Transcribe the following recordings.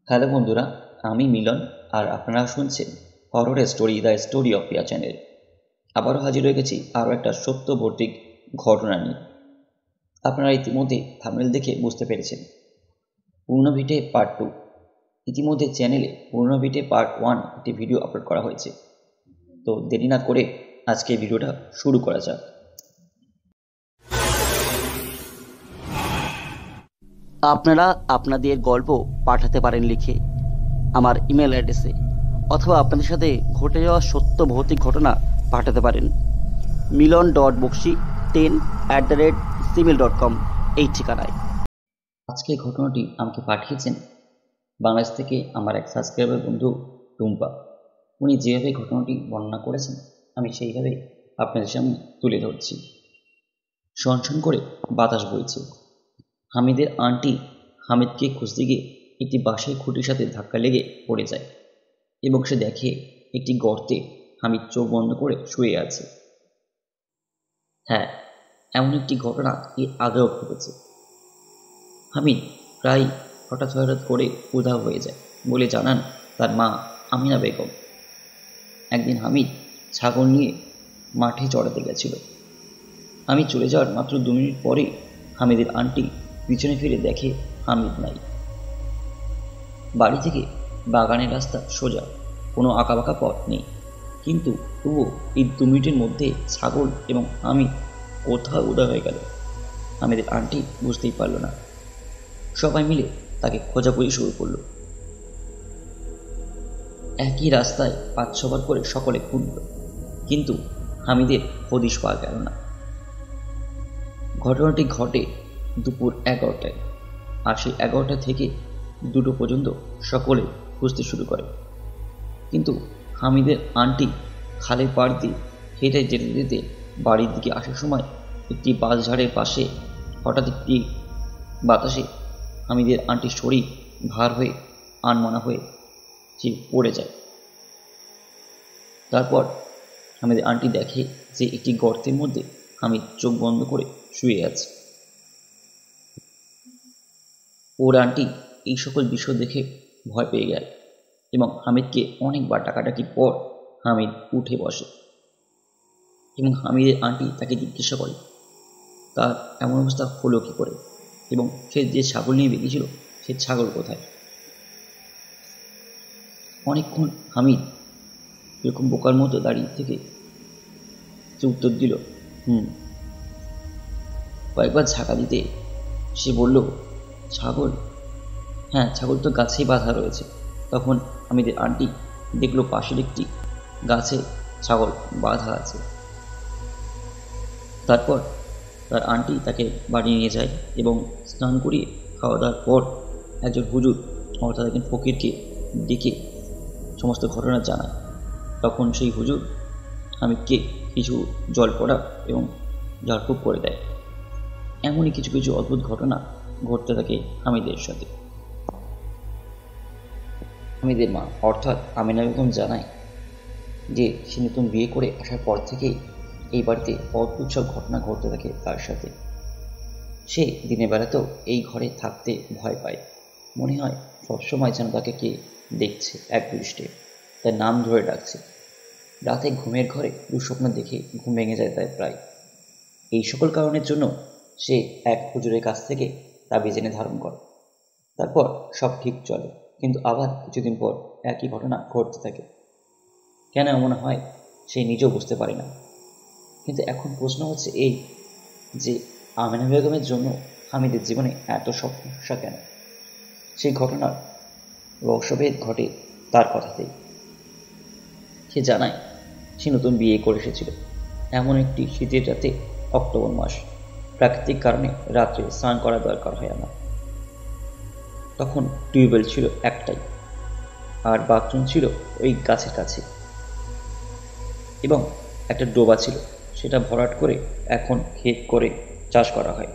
Hello বন্ধুরা, আমি মিলন আর আপনারা শুনছেন horror story the story of Piya channel. আবারও হাজির হয়ে গেছি আরও একটা সত্য ভৌতিক ঘটনা নিয়ে। আপনারা ইতিমধ্যে থাম্বনেল দেখে বুঝতে পেরেছেন পুরনো ভিটে পার্ট 2। ইতিমধ্যে চ্যানেলে পুরনো ভিটে পার্ট 1 একটি ভিডিও আপলোড করা হয়েছে। তো দেরি না করে আজকে ভিডিওটা শুরু করা যাক। আপনারা আপনাদের গল্প পাঠাতে পারেন লিখে আমার ইমেল অ্যাড্রেসে, অথবা আপনাদের সাথে ঘটে যাওয়া সত্য ভৌতিক ঘটনা পাঠাতে পারেন milon.boxi10@gmail.com এই ঠিকানায়। আজকে ঘটনাটি আমাকে পাঠিয়েছেন বাংলাদেশ থেকে আমার এক সাবস্ক্রাইবার বন্ধু টুম্পা। উনি যেভাবে ঘটনাটি বর্ণনা করেছেন আমি সেইভাবে আপনাদের সামনে তুলে ধরছি। সনসন করে বাতাস বইছে। হামিদের আন্টি হামিদকে খুঁজতে গিয়ে একটি বাঁশের খুঁটির সাথে ধাক্কা লেগে পড়ে যায় এবং সে দেখে একটি গর্তে হামিদ চোখ বন্ধ করে শুয়ে আছে। হ্যাঁ, এমন একটি ঘটনা এর আগেও ঘটেছে। হামিদ প্রায় হঠাৎ করে উধাও হয়ে যায় বলে জানান তার মা আমিনা বেগম। একদিন হামিদ ছাগল নিয়ে মাঠে চড়াতে গেছিল। হামিদ চলে যাওয়ার মাত্র 2 মিনিট পরে হামিদের আন্টি পিছনে ফিরে দেখে হামিদ নাই। বাড়ি থেকে বাগানের রাস্তা সোজা, কোনো আঁকাবাঁকা পথ নেই, কিন্তু তবুও এই 2 মিনিটের মধ্যে ছাগল এবং হামিদ কোথাও উধাও হয়ে গেল। হামিদের আন্টি বুঝতেই পারল না। সবাই মিলে তাকে খোঁজাখুঁজি শুরু করলো। একই রাস্তায় 5-6 বার করে সকলে খুঁজল, কিন্তু হামিদের হদিশ পাওয়া গেল না। ঘটনাটি ঘটে দুপুর 11টায়, আর সেই 11টা থেকে 2টো পর্যন্ত সকলে খুঁজতে শুরু করে। কিন্তু হামিদের আন্টি খালের পাড় দিয়ে হেঁটে যেতে যেতে বাড়ির দিকে আসার সময় একটি বাঁশঝাড়ের পাশে হঠাৎ একটি বাতাসে হামিদের আন্টির শরীর ভার হয়ে আনমনা হয়ে সে পড়ে যায়। তারপর হামিদের আন্টি দেখে যে একটি গর্তের মধ্যে হামিদ চোখ বন্ধ করে শুয়ে আছে। ওর আন্টি এই সকল বিষয় দেখে ভয় পেয়ে গেল এবং হামিদকে অনেকবার ডাকাডাকির পর হামিদ উঠে বসে এবং হামিদের আন্টি তাকে জিজ্ঞাসা করে তার এমন অবস্থা হলো কী করে এবং সে যে ছাগল নিয়ে বেরিয়েছিল সে ছাগল কোথায়। অনেকক্ষণ হামিদ এরকম বোকার মতো দাঁড়িয়ে থেকে সে উত্তর দিল কয়েকবার ঝাঁকা দিতে সে বলল, ছাগল? হ্যাঁ, ছাগল তো গাছেই বাঁধা রয়েছে। তখন হামিদের আন্টি দেখলো পাশের একটি গাছে ছাগল বাঁধা আছে। তারপর তার আন্টি তাকে বাড়ি নিয়ে যায় এবং স্নান করিয়ে খাওয়া দাওয়ার পর একজন হুজুর অর্থাৎ একজন ফকিরকে ডেকে সমস্ত ঘটনা জানায়। তখন সেই হুজুর হামিদকে কিছু জল পড়া এবং ঝাড়ফুঁক করে দেয়। এমনই কিছু কিছু অদ্ভুত ঘটনা ঘটতে থাকে হামিদের সাথে। হামিদের মা অর্থাৎ আমিনা বেগম জানায় যে সে নতুন বিয়ে করে আসার পর থেকেই এই বাড়িতে অদ্ভুত সব ঘটনা ঘটতে থাকে তার সাথে। সে দিনের বেলাতেও এই ঘরে থাকতে ভয় পায়। মনে হয় সবসময় যেন তাকে কে দেখছে এক দৃষ্টে, তার নাম ধরে ডাকছে। রাতে ঘুমের ঘরে দুঃস্বপ্ন দেখে ঘুম ভেঙে যায় তাই প্রায়। এই সকল কারণের জন্য সে এক হুজুরের কাছ থেকে তাবিজ এনে ধারণ করে। তারপর সব ঠিক চলে, কিন্তু আবার কিছুদিন পর একই ঘটনা ঘটতে থাকে। কেন এমন হয় সে নিজেও বুঝতে পারে না। কিন্তু এখন প্রশ্ন হচ্ছে এই যে আমিনা বেগমের জন্য হামিদের জীবনে এত সমস্যা কেন? সেই ঘটনার রহস্যভেদ ঘটে তার কথাতেই। সে জানায় সে নতুন বিয়ে করে এসেছিল এমন একটি শীতের রাতে, অক্টোবর মাস। প্রাকৃতিক কারণে রাত্রে স্নান করা দরকার হয় আমার। তখন টিউবওয়েল ছিল একটাই, আর বাথরুম ছিল ওই গাছের কাছে, এবং একটা ডোবা ছিল, সেটা ভরাট করে এখন ক্ষেত করে চাষ করা হয়।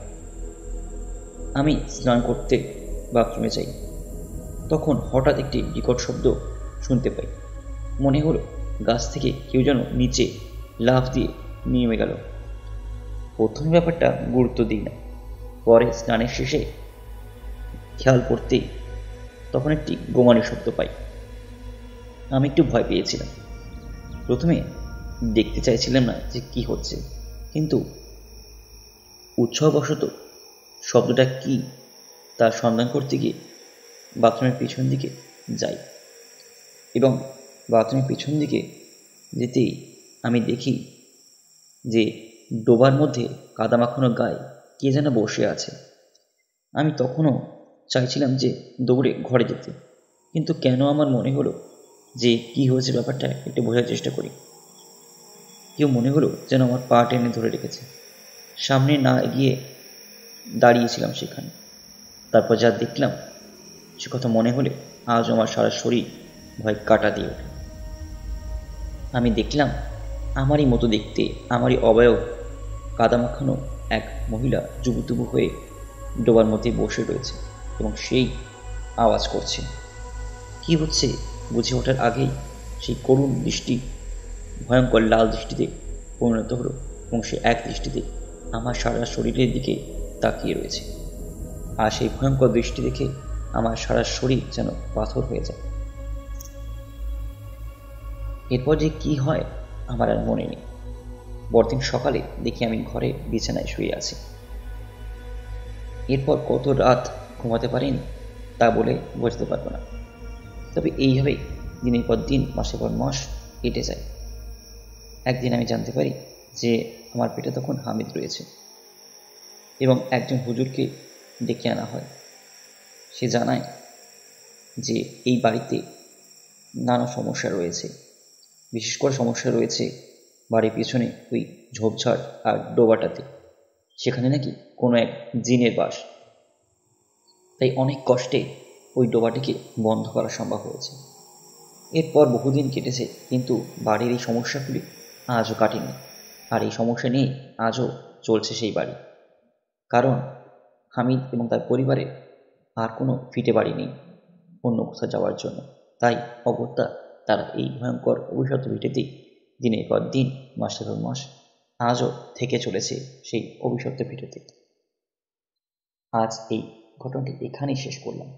আমি স্নান করতে বাথরুমে যাই। তখন হঠাৎ একটি বিকট শব্দ শুনতে পাই। মনে হলো গাছ থেকে কেউ যেন নিচে লাফ দিয়ে নেমে গেল। প্রথম ব্যাপারটা গুরুত্ব দিই না, পরে স্নানের শেষে খেয়াল করতেই তখন একটি গোঙানির শব্দ পাই। আমি একটু ভয় পেয়েছিলাম। প্রথমে দেখতে চাইছিলাম না যে কি হচ্ছে, কিন্তু উৎসাহবশত শব্দটা কি তার সন্ধান করতে গিয়ে বাথরুমের পিছন দিকে যাই, এবং বাথরুমের পিছন দিকে যেতেই আমি দেখি যে ডোবার মধ্যে কাদা মাখানো গায়ে কে যেন বসে আছে। আমি তখনও চাইছিলাম যে দৌড়ে ঘরে যেতে, কিন্তু কেন আমার মনে হলো যে কি হয়েছে ব্যাপারটা একটু বোঝার চেষ্টা করি। কেউ মনে হলো যেন আমার পা টেনে ধরে রেখেছে। সামনে না এগিয়ে দাঁড়িয়েছিলাম সেখানে। তারপর যা দেখলাম সে কথা মনে হলে আজ আমার সারা শরীর ভয় কাটা দিয়ে ওঠে। আমি দেখলাম আমারই মতো দেখতে, আমারই অবয়ব কাদা মাখানো এক মহিলা জুবুতুবু হয়ে ডোবার মধ্যে বসে রয়েছে এবং সেই আওয়াজ করছে। কি হচ্ছে বুঝে ওঠার আগেই সেই করুণ দৃষ্টি ভয়ঙ্কর লাল দৃষ্টিতে পরিণত হলো, এবং সে এক দৃষ্টিতে আমার সারা শরীরের দিকে তাকিয়ে রয়েছে। আর সেই ভয়ঙ্কর দৃষ্টি দেখে আমার সারা শরীর যেন পাথর হয়ে যায়। এরপর যে কি হয় আমার আর মনে নেই। পরদিন সকালে দেখি আমি ঘরে বিছানায় শুয়ে আছি। এরপর কত রাত ঘুমাতে পারিনি তা বলে বোঝাতে পারবো না। তবে এইভাবেই দিনের পর দিন, মাসের পর মাস কেটে যায়। একদিন আমি জানতে পারি যে আমার পেটে তখন হামিদ রয়েছে, এবং একজন হুজুরকে ডেকে আনা হয়। সে জানায় যে এই বাড়িতে নানা সমস্যা রয়েছে, বিশেষ করে সমস্যা রয়েছে বাড়ির পিছনে ওই ঝোপঝাড় আর ডোবাটাতে। সেখানে নাকি কোনো এক জিনের বাস। তাই অনেক কষ্টে ওই ডোবাটিকে বন্ধ করা সম্ভব হয়েছে। এরপর বহুদিন কেটেছে, কিন্তু বাড়ির এই সমস্যাগুলি আজও কাটেনি। আর এই সমস্যা নিয়েই আজও চলছে সেই বাড়ি। কারণ হামিদ এবং তার পরিবারের আর কোনো ফিটে বাড়ি নেই অন্য কোথাও যাওয়ার জন্য। তাই অগত্যা তারা এই ভয়ঙ্কর অভিশপ্ত ভিটেতেই দিনের পর দিন, মাসের পর মাস আজও থেকে চলেছে সেই অভিশপ্ত ভিটেতে। আজ এই ঘটনাটি এখানেই শেষ করলাম।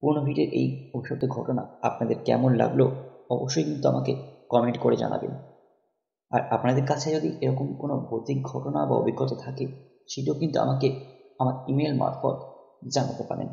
পুরোনো ভিডিওর এই অভিশপ্ত ঘটনা আপনাদের কেমন লাগলো অবশ্যই কিন্তু আমাকে কমেন্ট করে জানাবেন। আর আপনাদের কাছে যদি এরকম কোনো ভৌতিক ঘটনা বা অভিজ্ঞতা থাকে, সেটাও কিন্তু আমাকে আমার ইমেল মারফত জানাতে পারেন।